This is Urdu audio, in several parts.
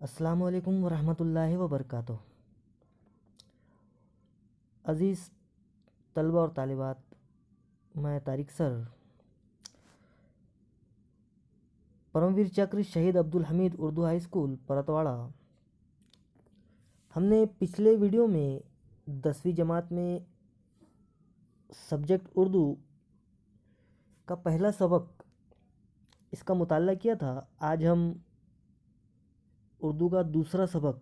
السلام علیکم ورحمۃ اللہ وبرکاتہ۔ عزیز طلبہ اور طالبات، میں طارق سر پرمویر چکر شہید عبدالحمید اردو ہائی اسکول پرتواڑہ، ہم نے پچھلے ویڈیو میں 10ویں جماعت میں سبجیکٹ اردو کا پہلا سبق اس کا مطالعہ کیا تھا۔ آج ہم اردو کا دوسرا سبق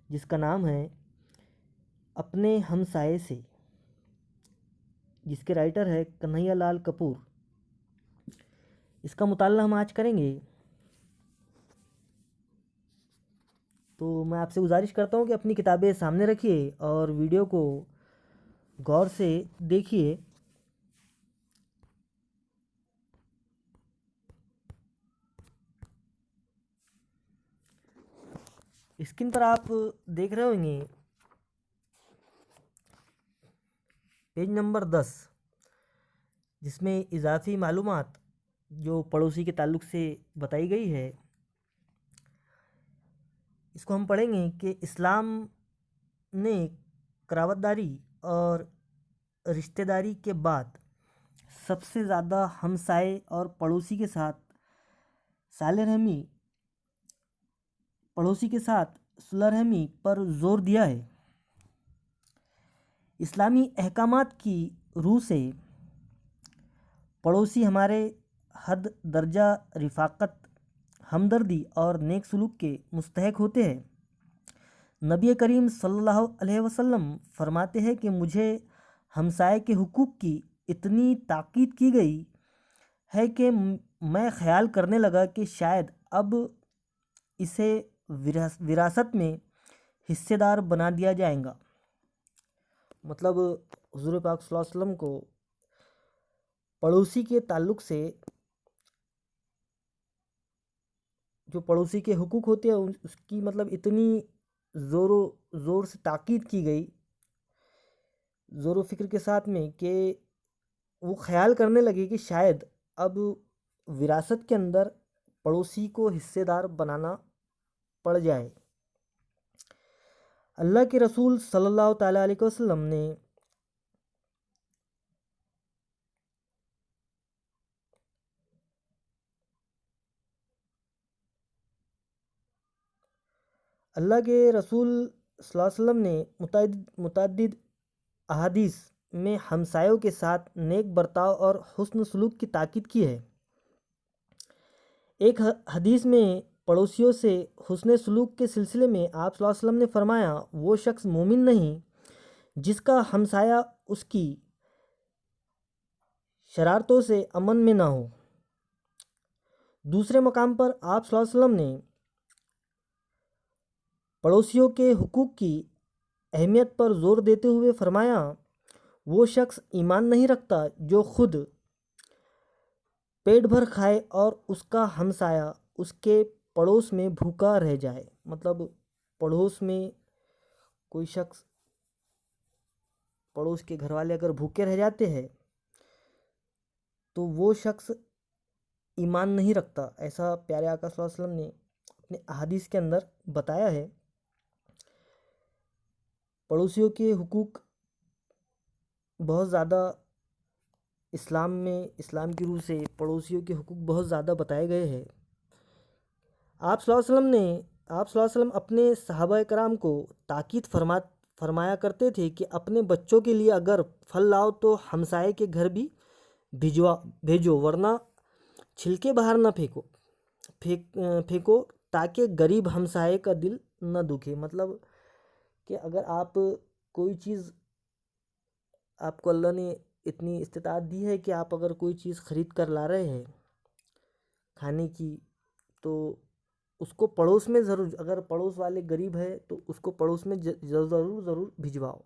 جس کا نام ہے اپنے ہمسائے سے، جس کے رائٹر ہے کنہیا لال کپور، اس کا مطالعہ ہم آج کریں گے۔ تو میں آپ سے گزارش کرتا ہوں کہ اپنی کتابیں سامنے رکھیے اور ویڈیو کو غور سے دیکھیے۔ اسکرین پر آپ دیکھ رہے ہوں گے پیج نمبر 10، جس میں اضافی معلومات جو پڑوسی کے تعلق سے بتائی گئی ہے۔ اس کو ہم پڑھیں گے کہ اسلام نے قرابت داری اور رشتہ داری کے بعد سب سے زیادہ ہمسائے اور پڑوسی کے ساتھ صلہ رحمی صلہ رحمی پر زور دیا ہے۔ اسلامی احکامات کی روح سے پڑوسی ہمارے حد درجہ رفاقت، ہمدردی اور نیک سلوک کے مستحق ہوتے ہیں۔ نبی کریم صلی اللہ علیہ وسلم فرماتے ہیں کہ مجھے ہمسائے کے حقوق کی اتنی تاکید کی گئی ہے کہ میں خیال کرنے لگا کہ شاید اب اسے وراثت میں حصہ دار بنا دیا جائے گا۔ مطلب حضور پاک صلی اللہ علیہ وسلم کو پڑوسی کے تعلق سے، جو پڑوسی کے حقوق ہوتے ہیں اس کی مطلب اتنی زور سے تاکید کی گئی، زور و فکر کے ساتھ میں، کہ وہ خیال کرنے لگے کہ شاید اب وراثت کے اندر پڑوسی کو حصے دار بنانا پڑ جائے۔ اللہ کے رسول صلی اللہ تعالیٰ علیہ وسلم نے صلی اللہ علیہ وسلم نے متعدد احادیث میں ہمسایوں کے ساتھ نیک برتاؤ اور حسن سلوک کی تاکید کی ہے۔ ایک حدیث میں پڑوسیوں سے حسن سلوک کے سلسلے میں آپ صلی اللہ علیہ وسلم نے فرمایا، وہ شخص مومن نہیں جس کا ہمسایہ اس کی شرارتوں سے امن میں نہ ہو۔ دوسرے مقام پر آپ صلی اللہ علیہ وسلم نے پڑوسیوں کے حقوق کی اہمیت پر زور دیتے ہوئے فرمایا، وہ شخص ایمان نہیں رکھتا جو خود پیٹ بھر کھائے اور اس کا ہمسایہ اس کے پڑوس میں بھوکا رہ جائے۔ مطلب پڑوس میں کوئی شخص، پڑوس کے گھر والے اگر بھوکے رہ جاتے ہیں تو وہ شخص ایمان نہیں رکھتا، ایسا پیارے آقا صلی اللہ علیہ وسلم نے اپنے احادیث کے اندر بتایا ہے۔ پڑوسیوں کے حقوق بہت زیادہ اسلام کی روح سے پڑوسیوں کے حقوق بہت زیادہ بتائے گئے ہیں۔ آپ صلی اللہ علیہ وسلم اپنے صحابہ کرام کو تاکید فرمایا کرتے تھے کہ اپنے بچوں کے لیے اگر پھل لاؤ تو ہمسائے کے گھر بھی بھیجو، ورنہ چھلکے باہر نہ پھینکو تاکہ غریب ہمسائے کا دل نہ دکھے۔ مطلب کہ اگر آپ کوئی چیز، آپ کو اللہ نے اتنی استطاعت دی ہے کہ آپ اگر کوئی چیز خرید کر لا رہے ہیں کھانے کی، تو اس کو پڑوس میں ضرور، اگر پڑوس والے غریب ہے تو اس کو پڑوس میں ضرور بھجواؤ۔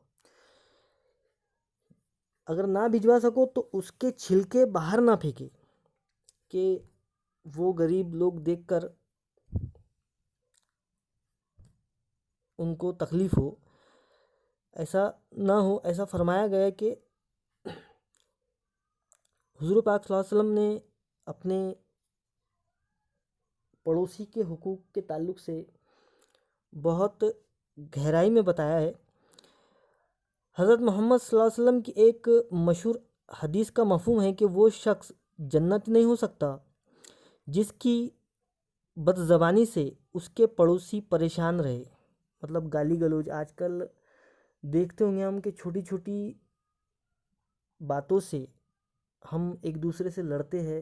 اگر نہ بھجوا سکو تو اس کے چھلکے باہر نہ پھینکے کہ وہ غریب لوگ دیکھ کر ان کو تکلیف ہو، ایسا نہ ہو۔ ایسا فرمایا گیا کہ حضور پاک صلی اللہ علیہ وسلم نے اپنے پڑوسی کے حقوق کے تعلق سے بہت گہرائی میں بتایا ہے۔ حضرت محمد صلی اللہ علیہ وسلم کی ایک مشہور حدیث کا مفہوم ہے کہ وہ شخص جنت نہیں ہو سکتا جس کی بد زبانی سے اس کے پڑوسی پریشان رہے۔ مطلب گالی گلوچ آج کل دیکھتے ہوں گے ہم کہ چھوٹی چھوٹی باتوں سے ہم ایک دوسرے سے لڑتے ہیں،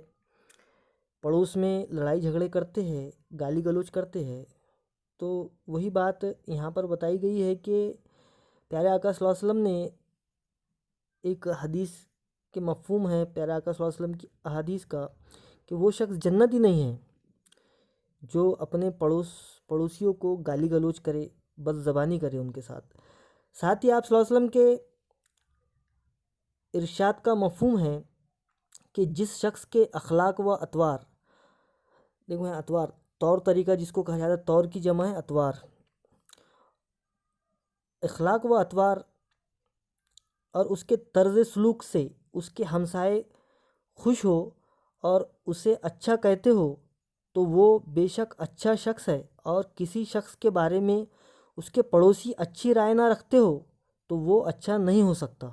پڑوس میں لڑائی جھگڑے کرتے ہیں، گالی گلوچ کرتے ہیں۔ تو وہی بات یہاں پر بتائی گئی ہے کہ پیارے آقا صلی اللہ علیہ وسلم نے ایک حدیث کے مفہوم ہے پیارے آقا صلی اللہ علیہ وسلم کی احادیث کا کہ وہ شخص جنت ہی نہیں ہے جو اپنے پڑوسیوں کو گالی گلوچ کرے، بد زبانی کرے ان کے ساتھ۔ ساتھ ہی آپ صلی اللہ علیہ وسلم کے ارشاد کا مفہوم ہے کہ جس شخص کے اخلاق و اطوار، دیکھو یہاں اطوار طور طریقہ جس کو کہا جاتا ہے، طور کی جمع ہے اطوار، اخلاق و اطوار اور اس کے طرز سلوک سے اس کے ہمسائے خوش ہو اور اسے اچھا کہتے ہو تو وہ بے شک اچھا شخص ہے، اور کسی شخص کے بارے میں اس کے پڑوسی اچھی رائے نہ رکھتے ہو تو وہ اچھا نہیں ہو سکتا۔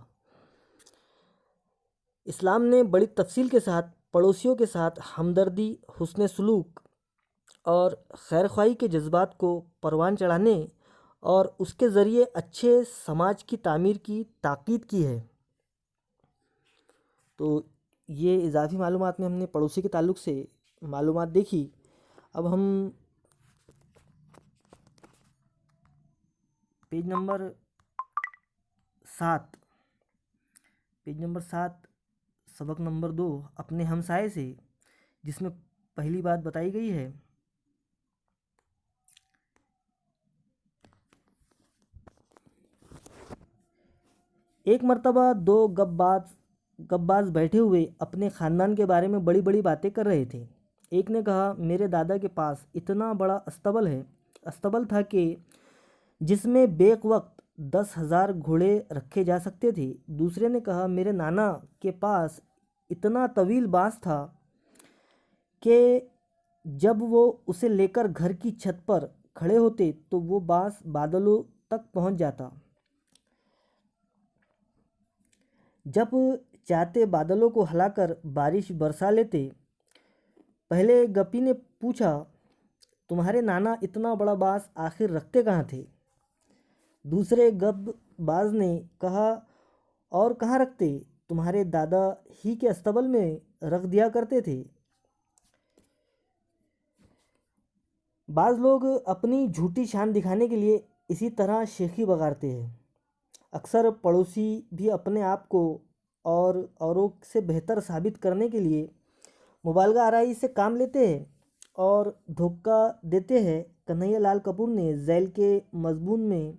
اسلام نے بڑی تفصیل کے ساتھ پڑوسیوں کے ساتھ ہمدردی، حسن سلوک اور خیرخواہی کے جذبات کو پروان چڑھانے اور اس کے ذریعے اچھے سماج کی تعمیر کی تاکید کی ہے۔ تو یہ اضافی معلومات میں ہم نے پڑوسی کے تعلق سے معلومات دیکھی۔ اب ہم پیج نمبر 7 سبق نمبر 2 اپنے ہمسائے سے، جس میں پہلی بات بتائی گئی ہے ایک مرتبہ دو گباز بیٹھے ہوئے اپنے خاندان کے بارے میں بڑی بڑی باتیں کر رہے تھے۔ ایک نے کہا میرے دادا کے پاس اتنا بڑا استبل تھا کہ جس میں بیک وقت 10,000 گھوڑے رکھے جا سکتے تھے۔ دوسرے نے کہا میرے نانا کے پاس اتنا طویل بانس تھا کہ جب وہ اسے لے کر گھر کی چھت پر کھڑے ہوتے تو وہ بانس بادلوں تک پہنچ جاتا۔ جب چاہتے بادلوں کو ہلا کر بارش برسا لیتے۔ پہلے گپی نے پوچھا تمہارے نانا اتنا بڑا بانس آخر رکھتے کہاں تھے؟ دوسرے گب باز نے کہا اور کہاں رکھتے، تمہارے دادا ہی کے استبل میں رکھ دیا کرتے تھے۔ بعض لوگ اپنی جھوٹی شان دکھانے کے لیے اسی طرح شیخی بگاڑتے ہیں۔ اکثر پڑوسی بھی اپنے آپ کو اور اوروں سے بہتر ثابت کرنے کے لیے مبالغہ آرائی سے کام لیتے ہیں اور دھوکہ دیتے ہیں۔ کنہیا لال کپور نے ذیل کے مضمون میں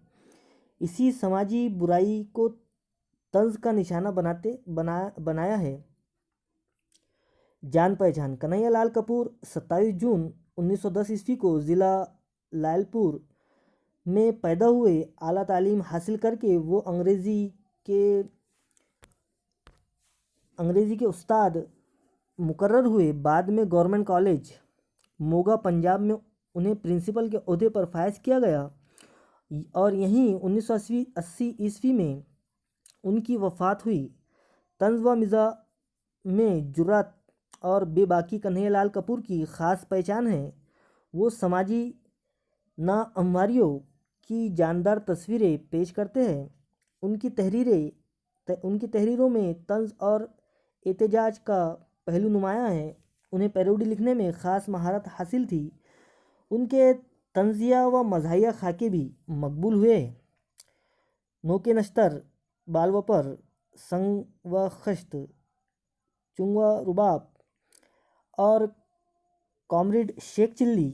اسی سماجی برائی کو طنز کا نشانہ بنایا ہے۔ جان پہچان: کنہیا لال کپور 27 جون 1910 کو ضلع لال پور میں پیدا ہوئے۔ اعلیٰ تعلیم حاصل کر کے وہ انگریزی کے استاد مقرر ہوئے۔ بعد میں گورنمنٹ کالج موگا پنجاب میں انہیں پرنسپل کے عہدے پر فائز کیا گیا اور یہیں 1980 میں ان کی وفات ہوئی۔ طنز و مزاح میں جرأت اور بے باکی کنہیا لال کپور کی خاص پہچان ہے۔ وہ سماجی ناہمواریوں کی جاندار تصویریں پیش کرتے ہیں۔ ان کی تحریروں میں طنز اور احتجاج کا پہلو نمایاں ہے۔ انہیں پیروڈی لکھنے میں خاص مہارت حاصل تھی۔ ان کے طنزیہ و مزاحیہ خاکے بھی مقبول ہوئے۔ نوکے نشتر، بال و پر، سنگ و خشت، چنگ و رباب اور کامریڈ شیخ چلی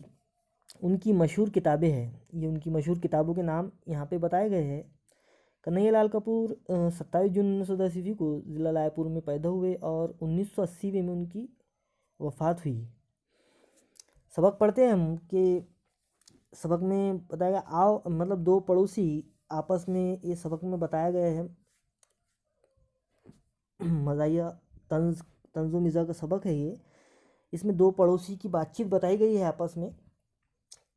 ان کی مشہور کتابیں ہیں۔ یہ ان کی مشہور کتابوں کے نام یہاں پہ بتائے گئے ہیں۔ کنہیا لال کپور 27 جون 1910 کو ضلع لال پور میں پیدا ہوئے اور 1980 میں ان کی وفات ہوئی۔ سبق پڑھتے ہیں ہم کہ سبق میں بتایا گیا مطلب دو پڑوسی آپس میں، یہ سبق میں بتایا گیا ہے مزاحیہ طنز و مزاح کا سبق ہے یہ۔ اس میں دو پڑوسی کی بات چیت بتائی گئی ہے آپس میں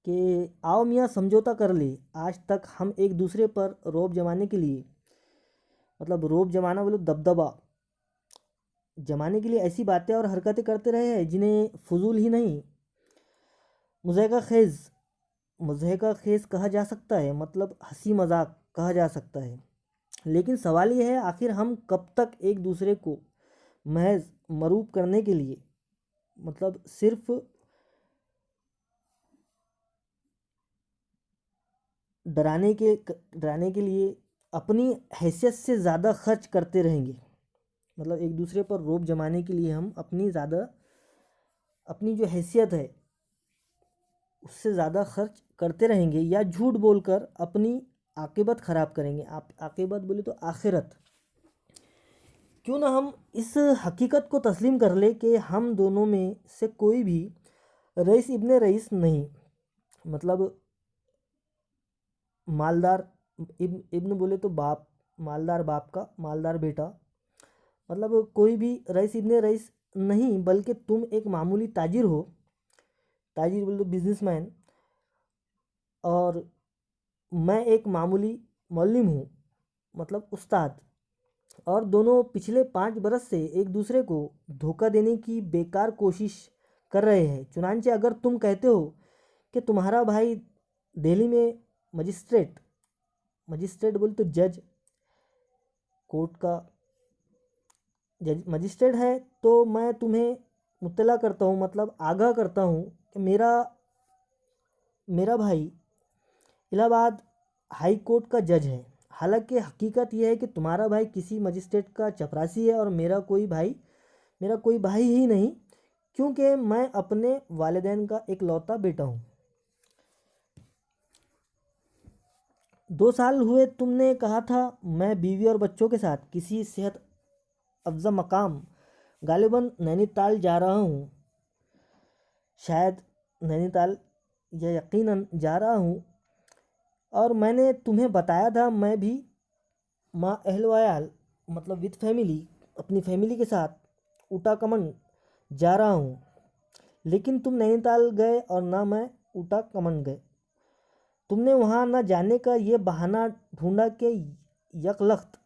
کہ آؤ میاں سمجھوتا کر لے، آج تک ہم ایک دوسرے پر روب جمانے کے لیے، مطلب روب جمانا بولے دبدبا جمانے کے لیے ایسی باتیں اور حرکتیں کرتے رہے ہیں جنہیں فضول ہی نہیں مضحکہ خیز کہا جا سکتا ہے، مطلب ہنسی مذاق کہا جا سکتا ہے۔ لیکن سوال یہ ہے، آخر ہم کب تک ایک دوسرے کو محض مروب کرنے کے لیے، مطلب صرف ڈرانے کے لیے اپنی حیثیت سے زیادہ خرچ کرتے رہیں گے؟ مطلب ایک دوسرے پر روب جمانے کے لیے ہم اپنی جو حیثیت ہے اس سے زیادہ خرچ کرتے رہیں گے، یا جھوٹ بول کر اپنی عاقبت خراب کریں گے؟ عاقبت بولے تو آخرت۔ کیوں نہ ہم اس حقیقت کو تسلیم کر لیں کہ ہم دونوں میں سے کوئی بھی رئیس ابن رئیس نہیں، مطلب مالدار ابن بولے تو باپ، مالدار باپ کا مالدار بیٹا، مطلب کوئی بھی رئیس ابن رئیس نہیں، بلکہ تم ایک معمولی تاجر ہو، تاجر بولے تو بزنس مین، اور میں ایک معمولی معلم ہوں، مطلب استاد، اور دونوں پچھلے 5 برس سے ایک دوسرے کو دھوکہ دینے کی بیکار کوشش کر رہے ہیں۔ چنانچہ اگر تم کہتے ہو کہ تمہارا بھائی دہلی میں مجسٹریٹ بولے تو جج، کورٹ کا جج مجسٹریٹ ہے، تو میں تمہیں مطلع کرتا ہوں، مطلب آگاہ کرتا ہوں کہ میرا بھائی الہ آباد ہائی کورٹ کا جج ہے۔ حالانکہ حقیقت یہ ہے کہ تمہارا بھائی کسی مجسٹریٹ کا چپراسی ہے، اور میرا کوئی بھائی ہی نہیں، کیونکہ میں اپنے والدین کا اکلوتا بیٹا ہوں۔ 2 سال ہوئے تم نے کہا تھا میں بیوی اور بچوں کے ساتھ کسی صحت افزا مقام، غالباً نینی تال جا رہا ہوں، شاید نینی تال یا یقیناً جا رہا ہوں، اور میں نے تمہیں بتایا تھا میں بھی ماں اہل وعیال، مطلب وتھ فیملی، اپنی فیملی کے ساتھ اوٹا کمنڈ جا رہا ہوں، لیکن تم نینی تال گئے اور نہ میں اوٹا کمنڈ گئے۔ تم نے وہاں نہ جانے کا یہ بہانہ ڈھونڈا کہ یکلخت،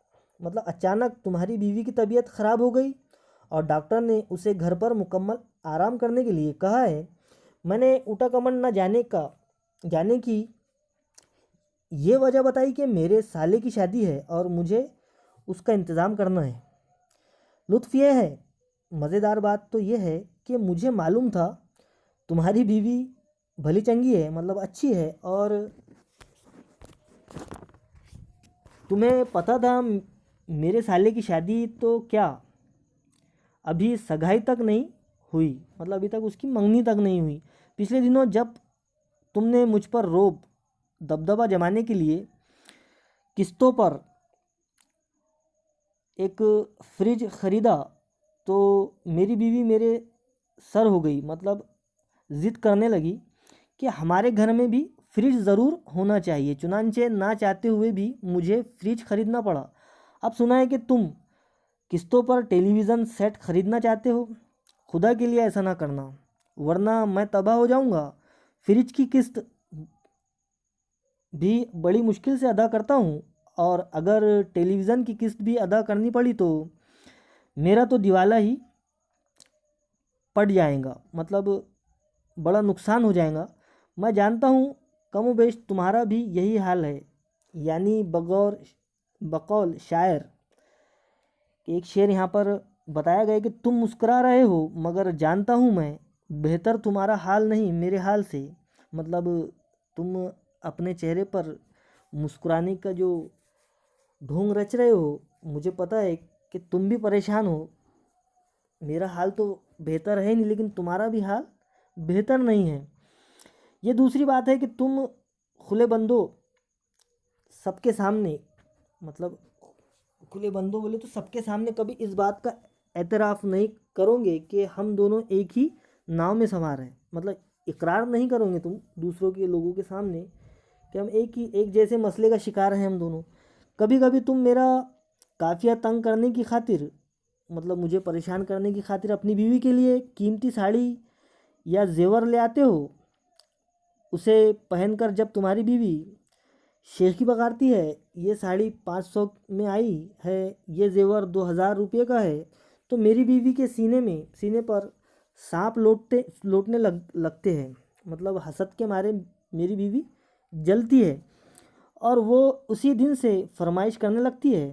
مطلب اچانک تمہاری بیوی کی طبیعت خراب ہو گئی اور ڈاکٹر نے اسے گھر پر مکمل آرام کرنے کے لیے کہا ہے۔ میں نے اوٹا کمنڈ نہ جانے کی یہ وجہ بتائی کہ میرے سالے کی شادی ہے اور مجھے اس کا انتظام کرنا ہے۔ لطف یہ ہے، مزیدار بات تو یہ ہے کہ مجھے معلوم تھا تمہاری بیوی بھلی چنگی ہے، مطلب اچھی ہے، اور تمہیں پتہ تھا میرے سالے کی شادی تو کیا ابھی سگائی تک نہیں ہوئی، مطلب ابھی تک اس کی منگنی تک نہیں ہوئی۔ پچھلے دنوں جب تم نے مجھ پر روب دبدبا جمانے کے لیے قسطوں پر ایک فریج خریدا تو میری بیوی میرے سر ہو گئی، مطلب ضد کرنے لگی کہ ہمارے گھر میں بھی فریج ضرور ہونا چاہیے، چنانچہ نہ چاہتے ہوئے بھی مجھے فریج خریدنا پڑا۔ اب سنا ہے کہ تم قسطوں پر ٹیلی ویژن سیٹ خریدنا چاہتے ہو، خدا کے لیے ایسا نہ کرنا ورنہ میں تباہ ہو جاؤں گا۔ فریج کی قسط بھی بڑی مشکل سے ادا کرتا ہوں، اور اگر ٹیلی ویژن کی قسط بھی ادا کرنی پڑی تو میرا تو دیوالا ہی پڑ جائے گا، مطلب بڑا نقصان ہو جائے گا۔ میں جانتا ہوں کم و بیش تمہارا بھی یہی حال ہے، یعنی بقول شاعر کہ ایک شعر یہاں پر بتایا گیا کہ تم مسکرا رہے ہو مگر جانتا ہوں میں بہتر تمہارا حال نہیں میرے حال سے، مطلب تم اپنے چہرے پر مسکرانے کا جو ڈھونگ رچ رہے ہو، مجھے پتہ ہے کہ تم بھی پریشان ہو۔ میرا حال تو بہتر ہے نہیں، لیکن تمہارا بھی حال بہتر نہیں ہے۔ یہ دوسری بات ہے کہ تم کھلے بندوں سب کے سامنے، مطلب کھلے بندوں بولے تو سب کے سامنے کبھی اس بات کا اعتراف نہیں کرو گے کہ ہم دونوں ایک ہی ناؤ میں سوار ہیں، مطلب اقرار نہیں کرو گے تم دوسروں کے لوگوں کے سامنے کہ ہم ایک جیسے مسئلے کا شکار ہیں ہم دونوں۔ کبھی کبھی تم میرا قافیہ تنگ کرنے کی خاطر، مطلب مجھے پریشان کرنے کی خاطر اپنی بیوی کے لیے قیمتی ساڑی یا زیور لے آتے ہو، اسے پہن کر جب تمہاری بیوی شیخی پکارتی ہے، یہ ساڑی 500 میں آئی ہے، یہ زیور 2000 روپے کا ہے، تو میری بیوی کے سینے پر سانپ لوٹنے لگتے ہیں، مطلب حسد کے مارے میری بیوی جلتی ہے، اور وہ اسی دن سے فرمائش کرنے لگتی ہے،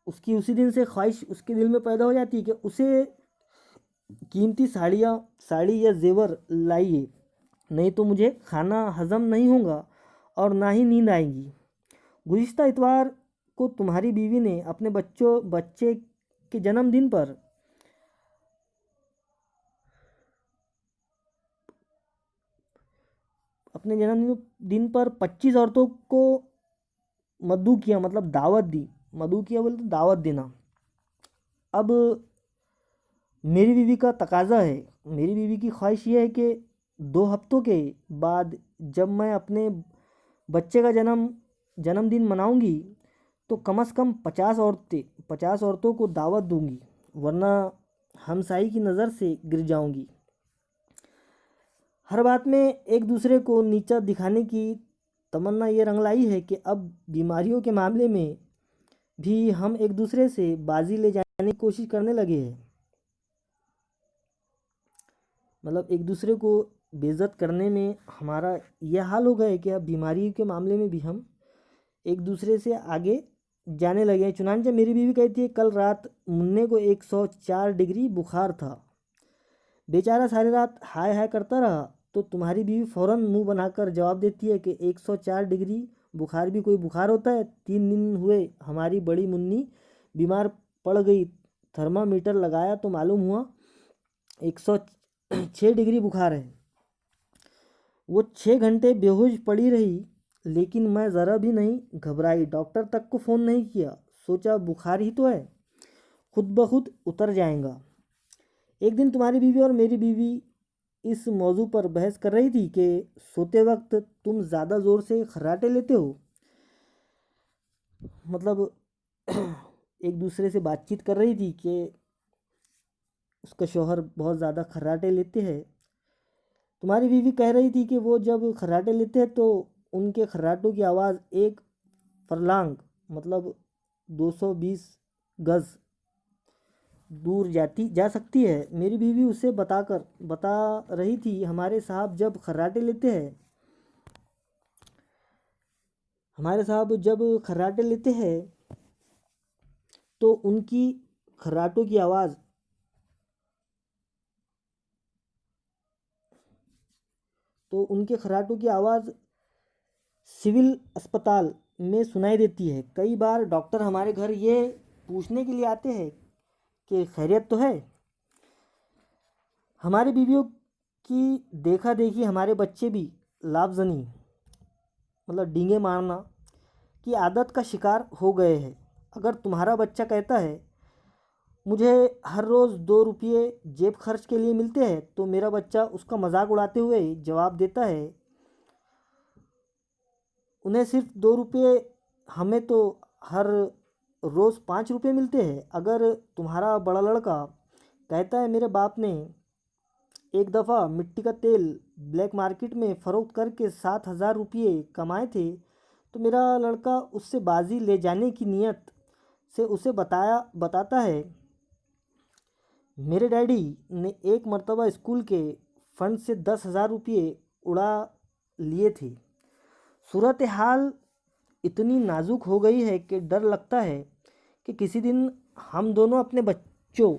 اسی دن سے خواہش اس کے دل میں پیدا ہو جاتی ہے کہ اسے قیمتی ساڑی یا زیور لائیے، نہیں تو مجھے کھانا ہضم نہیں ہوگا اور نہ ہی نیند آئے گی۔ گزشتہ اتوار کو تمہاری بیوی نے اپنے بچے کے جنم دن پر اپنے جنم دن پر 25 عورتوں کو مدعو کیا، مطلب دعوت دی، مدعو کیا بولتے دعوت دینا۔ اب میری بیوی کا تقاضا ہے، میری بیوی کی خواہش یہ ہے کہ 2 ہفتوں کے بعد جب میں اپنے بچے کا جنم دن مناؤں گی تو کم از کم 50 عورتوں کو دعوت دوں گی، ورنہ ہمسائی کی نظر سے گر جاؤں گی۔ ہر بات میں ایک دوسرے کو نیچا دکھانے کی تمنا یہ رنگ لائی ہے کہ اب بیماریوں کے معاملے میں بھی ہم ایک دوسرے سے بازی لے جانے کی کوشش کرنے لگے ہیں، مطلب ایک دوسرے کو بے عزت کرنے میں ہمارا یہ حال ہو گیا ہے کہ اب بیماری کے معاملے میں بھی ہم ایک دوسرے سے آگے جانے لگے ہیں۔ چنانچہ میری بیوی کہتی ہے کل رات منّے کو 104 ڈگری بخار تھا، بیچارہ ساری رات ہائے ہائے کرتا رہا، تو تمہاری بیوی فوراً منہ بنا کر جواب دیتی ہے کہ 104 ڈگری بخار بھی کوئی بخار ہوتا ہے؟ 3 دن ہوئے ہماری بڑی منی بیمار پڑ گئی، تھرما میٹر لگایا تو معلوم ہوا 106 ڈگری بخار ہے۔ وہ 6 گھنٹے بے ہوش پڑی رہی، لیکن میں ذرا بھی نہیں گھبرائی، ڈاکٹر تک کو فون نہیں کیا، سوچا بخار ہی تو ہے، خود بخود اتر جائیں گا۔ ایک دن تمہاری بیوی اور میری بیوی اس موضوع پر بحث کر رہی تھی کہ سوتے وقت تم زیادہ زور سے خراٹے لیتے ہو، مطلب ایک دوسرے سے بات چیت کر رہی تھی کہ اس کا شوہر بہت زیادہ خراٹے لیتے ہیں۔ تمہاری بیوی کہہ رہی تھی کہ وہ جب خراٹے لیتے ہیں تو ان کے خراٹوں کی آواز 1 فرلانگ مطلب 220 گز دور جا سکتی ہے۔ میری بیوی اسے بتا رہی تھی ہمارے صاحب جب خراٹے لیتے ہیں تو ان کی خراٹوں کی آواز سول اسپتال میں سنائی دیتی ہے۔ کئی بار ڈاکٹر ہمارے گھر یہ پوچھنے کے لیے آتے ہیں کہ خیریت تو ہے۔ ہماری بیویوں کی دیکھا دیکھی ہمارے بچے بھی لافزنی مطلب ڈینگے مارنا کی عادت کا شکار ہو گئے ہیں۔ اگر تمہارا بچہ کہتا ہے مجھے ہر روز 2 روپے جیب خرچ کے لیے ملتے ہیں تو میرا بچہ اس کا مذاق اڑاتے ہوئے جواب دیتا ہے انہیں صرف 2 روپے، ہمیں تو ہر روز 5 روپے ملتے ہیں۔ اگر تمہارا بڑا لڑکا کہتا ہے میرے باپ نے ایک دفعہ مٹی کا تیل بلیک مارکیٹ میں فروخت کر کے 7000 روپے کمائے تھے تو میرا لڑکا اس سے بازی لے جانے کی نیت سے اسے بتاتا ہے میرے ڈیڈی نے ایک مرتبہ اسکول کے فنڈ سے 10,000 روپے اڑا لیے تھے۔ صورتحال اتنی نازک ہو گئی ہے کہ ڈر لگتا ہے کہ کسی دن ہم دونوں اپنے بچوں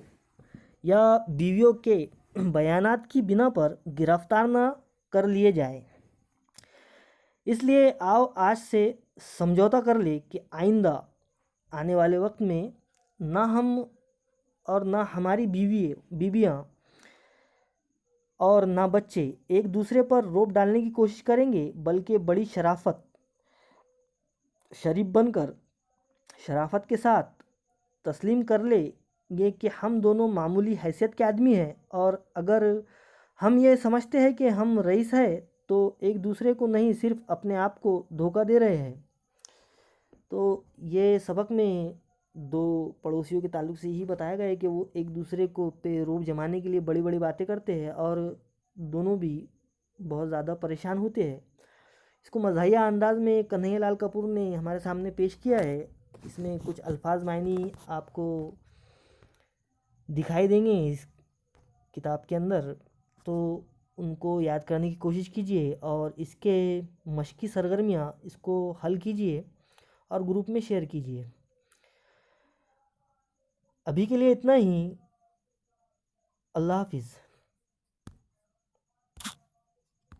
یا بیویوں کے بیانات کی بنا پر گرفتار نہ کر لیے جائیں۔ اس لیے آؤ آج سے سمجھوتا کر لیں کہ آئندہ آنے والے وقت میں نہ ہم اور نہ ہماری بیویاں اور نہ بچے ایک دوسرے پر روب ڈالنے کی کوشش کریں گے، بلکہ بڑی شریف بن کر شرافت کے ساتھ تسلیم کر لیں گے کہ ہم دونوں معمولی حیثیت کے آدمی ہیں، اور اگر ہم یہ سمجھتے ہیں کہ ہم رئیس ہیں تو ایک دوسرے کو نہیں صرف اپنے آپ کو دھوکہ دے رہے ہیں۔ تو یہ سبق میں 2 پڑوسیوں کے تعلق سے یہی بتایا گیا ہے کہ وہ ایک دوسرے کو پہ روب جمانے کے لیے بڑی بڑی باتیں کرتے ہیں، اور دونوں بھی بہت زیادہ پریشان ہوتے ہیں۔ اس کو مزاحیہ انداز میں کنہیا لال کپور نے ہمارے سامنے پیش کیا ہے۔ اس میں کچھ الفاظ معنی آپ کو دکھائی دیں گے اس کتاب کے اندر، تو ان کو یاد کرنے کی کوشش کیجیے اور اس کے مشقی سرگرمیاں اس کو حل کیجیے اور گروپ میں شیئر کیجیے۔ ابھی کے لیے اتنا ہی۔ اللہ حافظ۔